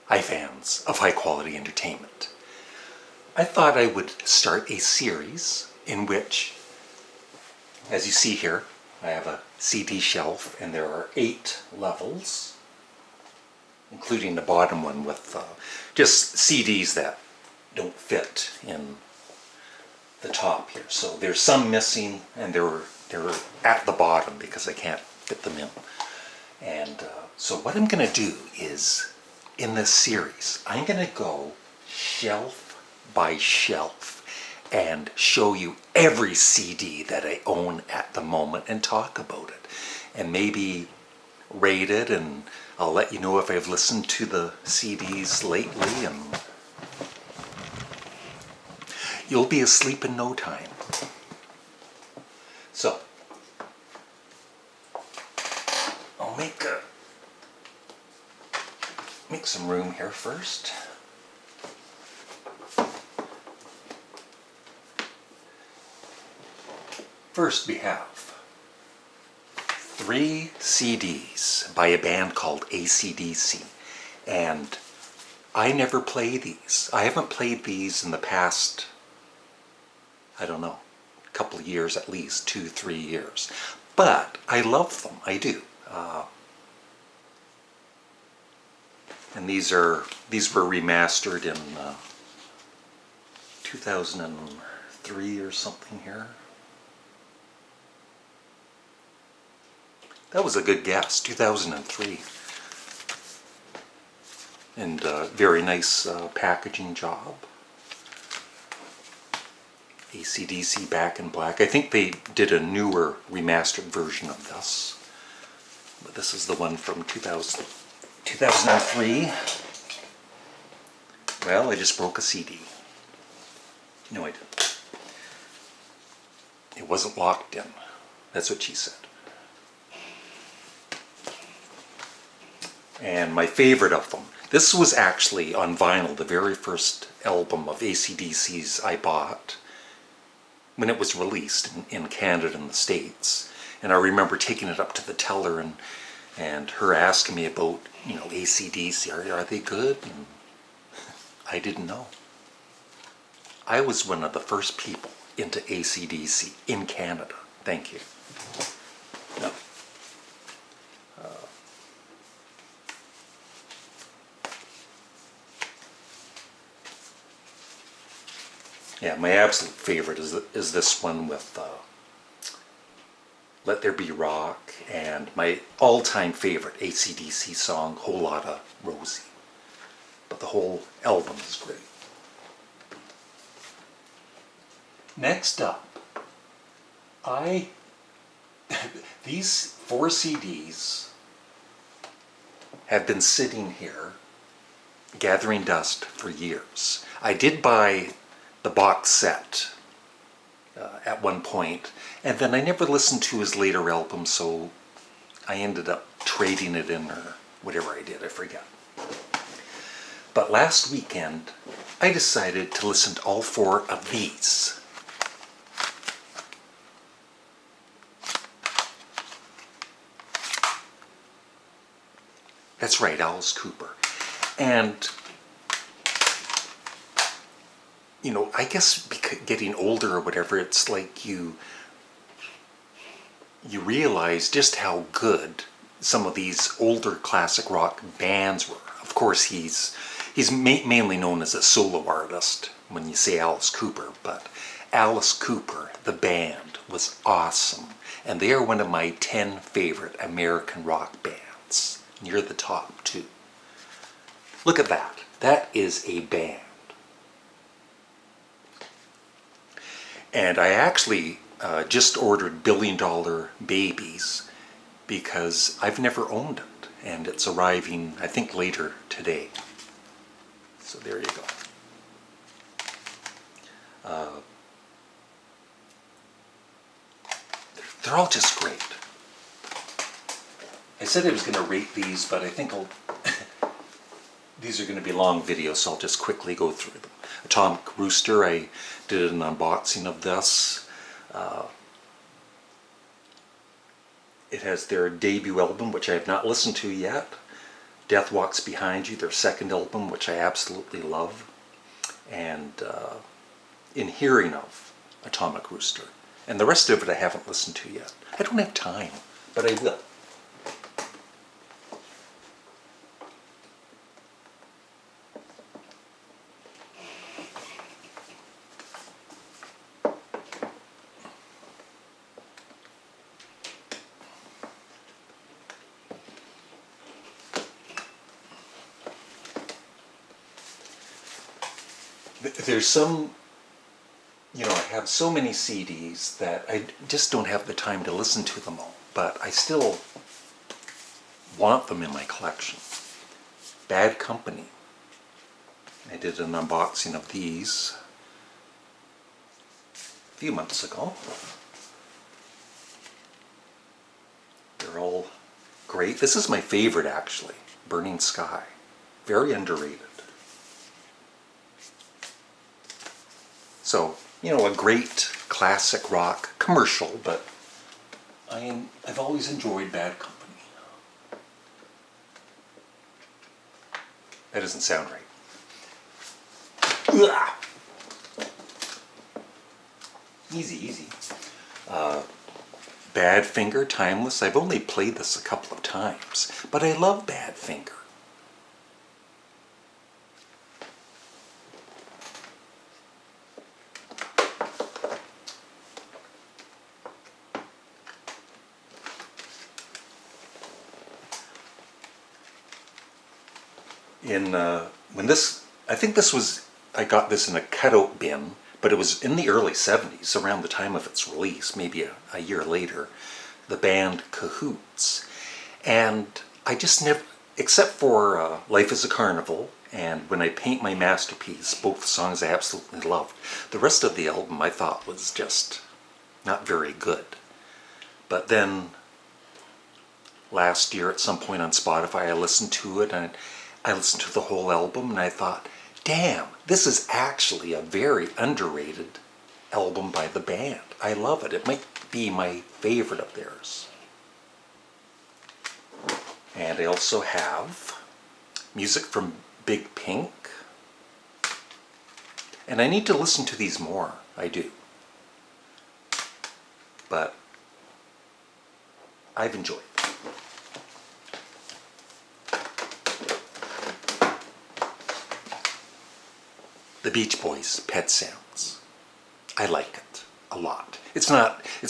Hi fans of high quality entertainment. I thought I would start a series in which, as you see here, I have a CD shelf and there are 8 levels, including the bottom one with just CDs that don't fit in the top here. So there's some missing and they're at the bottom because I can't fit them in. And so what I'm going to do is, in this series, I'm going to go shelf by shelf and show you every CD that I own at the moment and talk about it. And maybe rate it, and I'll let you know if I've listened to the CDs lately, and you'll be asleep in no time. So, I'll make some room here first. First we have 3 CDs by a band called AC/DC, and I never play these. I haven't played these in the past, I don't know, a couple of years at least, 2-3 years. But I love them, I do. And these were remastered in 2003 or something here. That was a good guess, 2003. And very nice packaging job. AC/DC Back in Black. I think they did a newer remastered version of this. But this is the one from 2003. Well, I just broke a CD. No, I didn't. It wasn't locked in. That's what she said. And my favorite of them, this was actually on vinyl, the very first album of AC/DC's I bought when it was released in Canada and the States. And I remember taking it up to the teller and her asking me about, you know, AC/DC, are they good? And I didn't know. I was one of the first people into AC/DC in Canada. Thank you. No. Yeah, my absolute favorite is this one with Let There Be Rock, and my all-time favorite AC/DC song, Whole Lotta Rosie. But the whole album is great. Next up, these 4 CDs have been sitting here gathering dust for years. I did buy the box set at one point, and then I never listened to his later album, so I ended up trading it in, or whatever I did, I forget. But last weekend I decided to listen to all 4 of these. That's right, Alice Cooper. And you know, I guess getting older or whatever, it's like you realize just how good some of these older classic rock bands were. Of course, he's mainly known as a solo artist when you say Alice Cooper, but Alice Cooper, the band, was awesome. And they are one of my 10 favorite American rock bands. Near the top, too. Look at that. That is a band. And I actually just ordered Billion Dollar Babies because I've never owned it, and it's arriving, I think, later today. So there you go. They're all just great. I said I was going to rate these, but I think these are going to be long videos, so I'll just quickly go through them. Atomic Rooster, I did an unboxing of this. It has their debut album, which I have not listened to yet. Death Walks Behind You, their second album, which I absolutely love, and In Hearing Of Atomic Rooster. And the rest of it I haven't listened to yet. I don't have time, but I will. There's some, I have so many CDs that I just don't have the time to listen to them all, but I still want them in my collection. Bad Company. I did an unboxing of these a few months ago. They're all great. This is my favorite, actually. Burning Sky. Very underrated. So, a great classic rock commercial, but I've always enjoyed Bad Company. That doesn't sound right. Ugh. Easy. Badfinger, Timeless. I've only played this a couple of times, but I love Badfinger. I think I got this in a cutout bin, but it was in the early 70s, around the time of its release, maybe a year later, the band Cahoots. And I just never, except for Life is a Carnival and When I Paint My Masterpiece, both songs I absolutely loved. The rest of the album I thought was just not very good. But then last year at some point on Spotify I listened to it, and I listened to the whole album, and I thought, damn, this is actually a very underrated album by the band. I love it. It might be my favorite of theirs. And I also have music from Big Pink. And I need to listen to these more. I do. But I've enjoyed it. The Beach Boys, Pet Sounds. I like it a lot. It's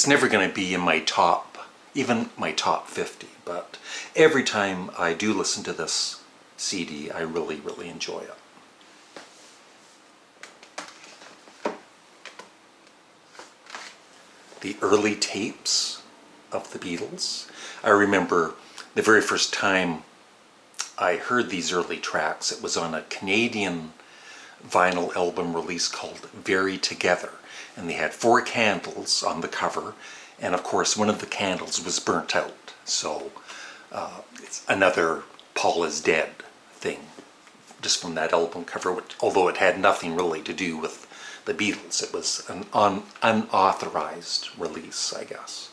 never going to be in my top, even my top 50, but every time I do listen to this CD, I really, really enjoy it. The early tapes of the Beatles. I remember the very first time I heard these early tracks, it was on a Canadian vinyl album release called Very Together, and they had 4 candles on the cover, and of course one of the candles was burnt out, so it's another Paul is Dead thing just from that album cover, which, although it had nothing really to do with the Beatles, it was an unauthorized release, I guess.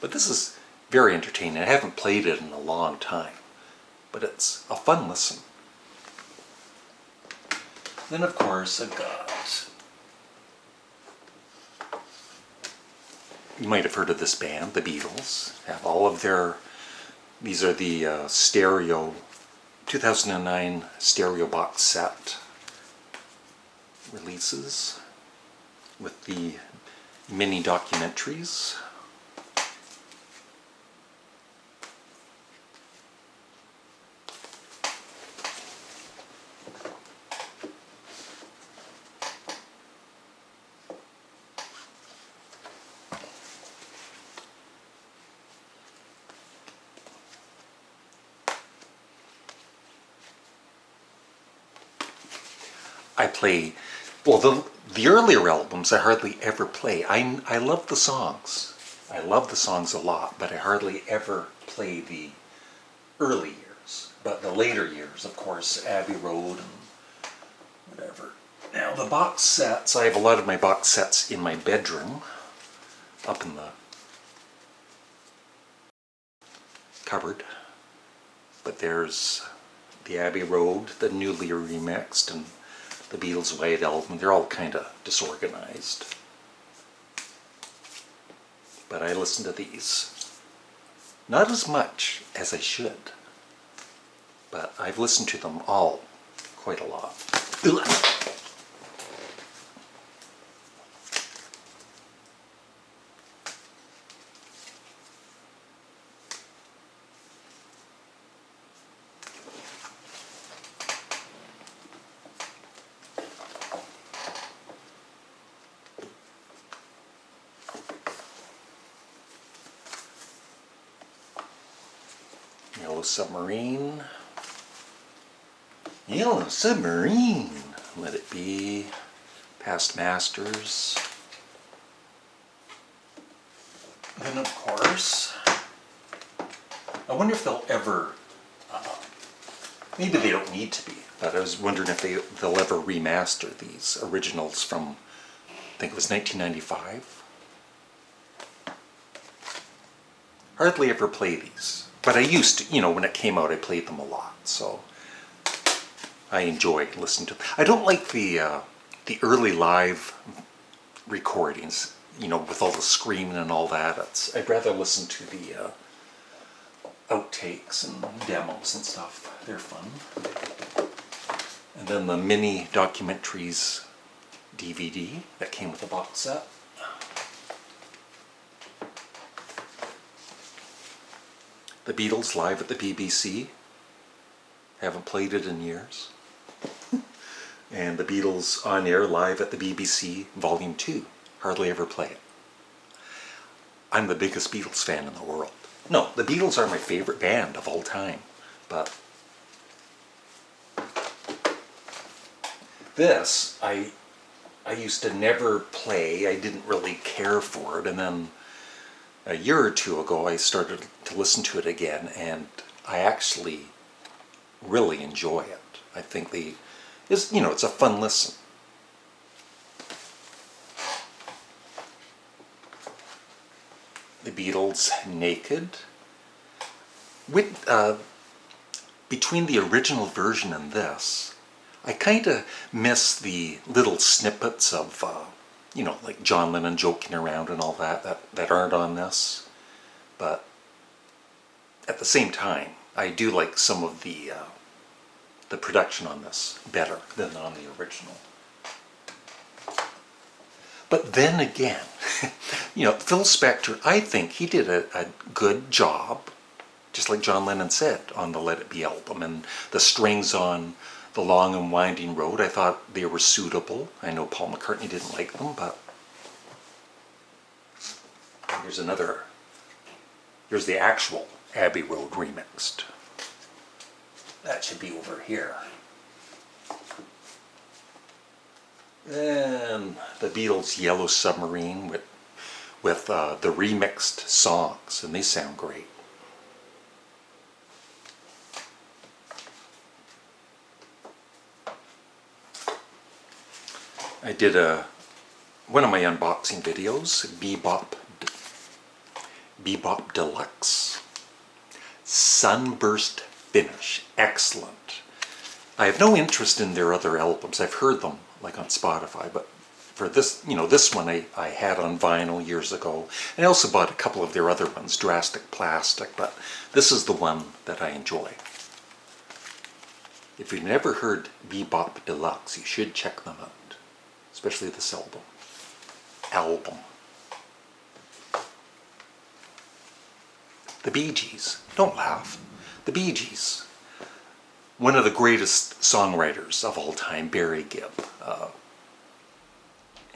But this is very entertaining. I haven't played it in a long time, but it's a fun listen. Then, of course, I've got, you might have heard of this band, the Beatles. Have all of these are the stereo, 2009 stereo box set releases with the mini documentaries. I play, well, the earlier albums I hardly ever play. I love the songs. I love the songs a lot, but I hardly ever play the early years. But the later years, of course, Abbey Road and whatever. Now the box sets, I have a lot of my box sets in my bedroom, up in the cupboard. But there's the Abbey Road, the newly remixed, and the Beatles' White Album. They're all kind of disorganized. But I listen to these. Not as much as I should, but I've listened to them all quite a lot. Yellow Submarine. Yellow Submarine. Let It Be. Past Masters. Then of course, I wonder if they'll ever, maybe they don't need to be, but I was wondering if they'll ever remaster these originals from, I think it was 1995. Hardly ever play these. But I used to, when it came out, I played them a lot, so I enjoy listening to them. I don't like the early live recordings, with all the screaming and all that. I'd rather listen to the outtakes and demos and stuff. They're fun. And then the mini documentaries DVD that came with the box set. The Beatles live at the BBC. Haven't played it in years. And the Beatles on air live at the BBC Volume 2. Hardly ever play it. I'm the biggest Beatles fan in the world. No, the Beatles are my favorite band of all time. But this, I used to never play. I didn't really care for it. And then a year or two ago, I started to listen to it again, and I actually really enjoy it. I think it's a fun listen. The Beatles Naked. Between the original version and this, I kind of miss the little snippets of like John Lennon joking around and all that aren't on this. But at the same time, I do like some of the production on this better than on the original. But then again, Phil Spector, I think he did a good job, just like John Lennon said, on the Let It Be album. And the strings on The Long and Winding Road, I thought they were suitable. I know Paul McCartney didn't like them, but here's the actual Abbey Road remixed. That should be over here. Then the Beatles' Yellow Submarine with the remixed songs, and they sound great. I did one of my unboxing videos, Bebop Deluxe. Sunburst finish, excellent. I have no interest in their other albums. I've heard them like on Spotify, but for this, this one I had on vinyl years ago. And I also bought a couple of their other ones, Drastic Plastic, but this is the one that I enjoy. If you've never heard Bebop Deluxe, you should check them out, especially this album. The Bee Gees, don't laugh. The Bee Gees, one of the greatest songwriters of all time, Barry Gibb.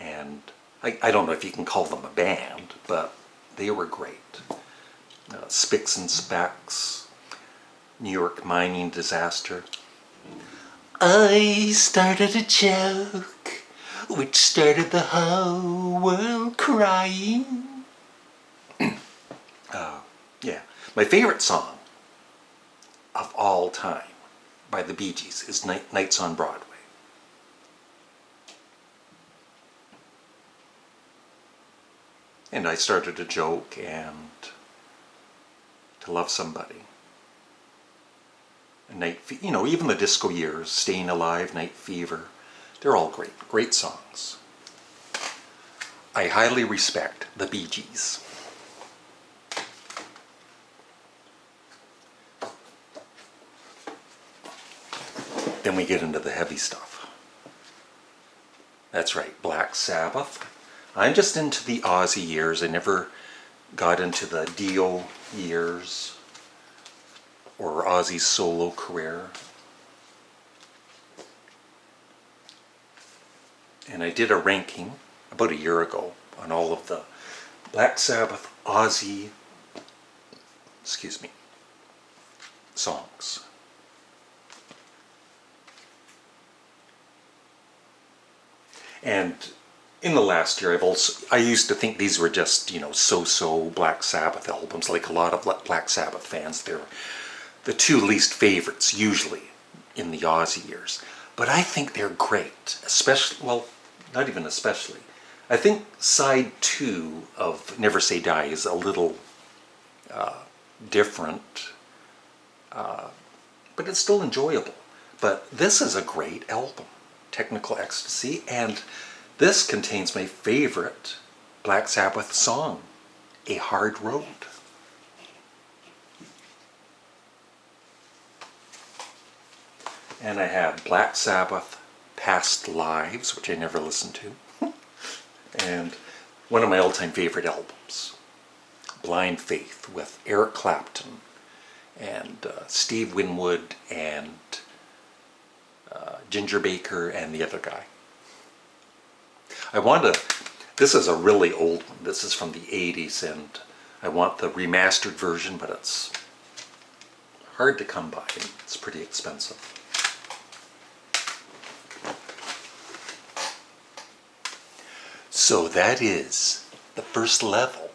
And I don't know if you can call them a band, but they were great. Spicks and Specks, New York mining disaster. I started a joke, which started the whole world crying. Yeah, my favorite song of all time by the Bee Gees is Nights on Broadway. And I started a joke and to love somebody. You know, even the disco years, Staying Alive, Night Fever, they're all great songs. I highly respect the Bee Gees. Then we get into the heavy stuff. That's right, Black Sabbath. I'm just into the Ozzy years. I never got into the Dio years or Ozzy's solo career. And I did a ranking about a year ago on all of the Black Sabbath, Ozzy, songs. And in the last year, I used to think these were just, you know, so-so Black Sabbath albums. Like a lot of Black Sabbath fans, they're the two least favorites usually in the Ozzy years. But I think they're great, especially, well, not even especially. I think side 2 of Never Say Die is a little different, but it's still enjoyable. But this is a great album, Technical Ecstasy, and this contains my favorite Black Sabbath song, A Hard Road. And I have Black Sabbath, Past Lives, which I never listened to, and one of my all-time favorite albums, Blind Faith, with Eric Clapton and Steve Winwood and Ginger Baker and the other guy. This is a really old one. This is from the 80s, and I want the remastered version, but it's hard to come by. It's pretty expensive. So that is the first level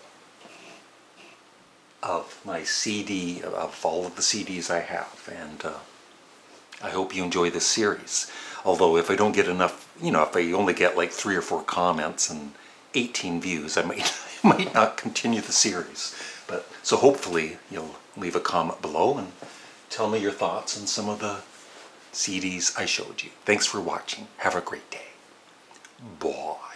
of my CD, of all of the CDs I have, and I hope you enjoy this series. Although if I don't get enough, you know, if I only get like 3 or 4 comments and 18 views, I might not continue the series. But so hopefully you'll leave a comment below and tell me your thoughts on some of the CDs I showed you. Thanks for watching. Have a great day. Bye.